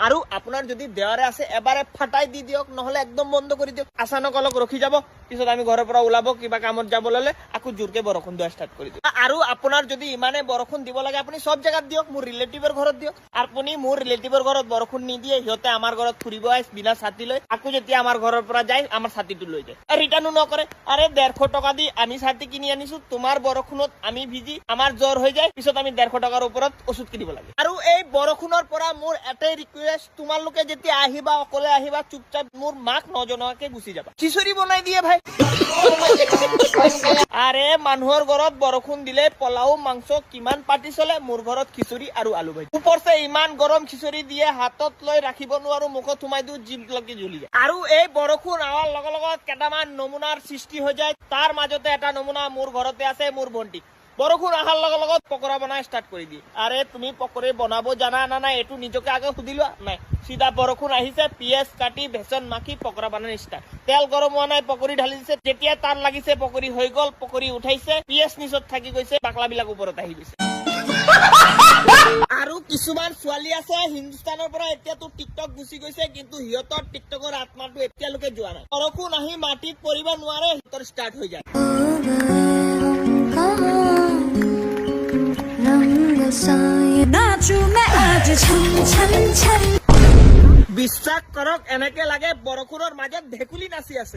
আৰু আপোনাৰ যদি দেৱাৰে আছে এবাৰে ফাটাই দি দিয়ক, নহলে একদম বন্ধ কৰি দিয়ক। আচানক অলপ ৰখি যাব, পিছত আমি ঘৰৰ পৰা ওলাব, কিবা কামত যাব ললে আকৌ জোৰকে বৰষুণ দিয়া ষ্টাৰ্ট কৰি দিয়ক। আৰু আপোনাৰ যদি ইমানে বৰষুণ দিব লাগে আপুনি সব জায়গাত দিয়ক, মোৰ ৰিলেটিভৰ ঘৰত দিয়ক। আপুনি মোৰ ৰিলেটিভৰ ঘৰত বৰষুণ নিদিয়ে, সিহঁতে আমাৰ ঘৰত ফুৰিব আহে বিনা ছাতি লৈ, আকৌ যেতিয়া আমাৰ ঘৰৰ পৰা যায় আমাৰ ছাতিটো লৈ যায়, ৰিটাৰ্ণো নকৰে। আৰে 150 টকা দি আমি ছাতি কিনি আনিছো, তোমাৰ বৰষুণত আমি ভিজি আমাৰ জ্বৰ হৈ যায়, পিছত আমি 150 টকাৰ ওপৰত ওষুধ কিনিব লাগে। আৰু এই বৰষুণৰ পৰা মোৰ এটাই ৰিকুৱেষ্ট, তোমালোকে যেতিয়া আহিবা অকলে আহিবা, চুপচাপ মোৰ মাক নজনোৱাকে গুচি যাবা। খিচুৰি বনাই দিয়ে ভাই। আৰে মানুহৰ ঘৰত বৰষুণ দিলে পোলাও মাংস কিমান পাতি চলে, মোৰ ঘৰত খিচুৰি আৰু আলু ভাজি। ওপৰছে ইমান গৰম খিচুৰি দিয়ে, হাতত লৈ ৰাখিব নোৱাৰো, মুখত সোমাই দিও, জিভলৈকে জ্বলি যায়। আৰু এই বৰষুণ আহাৰ লগে লগত কেইটামান নমুনাৰ সৃষ্টি হৈ যায়, তাৰ মাজতে এটা নমুনা মোৰ ঘৰতে আছে, মোৰ ভণ্টি। বৰষুণ আহাৰ লগে লগত পকৰা বনাই ষ্টাৰ্ট কৰি দিয়ে। আৰে তুমি পকৰি বনাব জানা না নাই এইটো নিজকে আগে সুধি লোৱা। নাই, চিধা বৰষুণ আহিছে, পিয়াজ কাটি বেচন মাখি পকৰা বনাই ষ্টাৰ্ট। তেল গৰম হোৱা নাই, পকৰি ঢালি দিছে, যেতিয়া তাৰ লাগিছে পকৰি হৈ গল, পকৰি উঠাইছে, পিয়াজ নিচত থাকি গৈছে, বাকলা বিলাক ওপৰত আহি গৈছে। আৰু কিছুমান ছোৱালী আছে হিন্দুস্তানৰ পৰা এতিয়াতো টিকটক গুচি গৈছে, কিন্তু সিহঁতৰ টিকটকৰ আত্মাটো এতিয়ালৈকে যোৱা নাই। বৰষুণ আহি মাটিত পৰিব নোৱাৰে, সিহঁতৰ ষ্টাৰ্ট হৈ যায়। বিশ্বাস কৰক এনেকে লাগে বৰষুণৰ মাজত ভেকুলী নাচি আছে।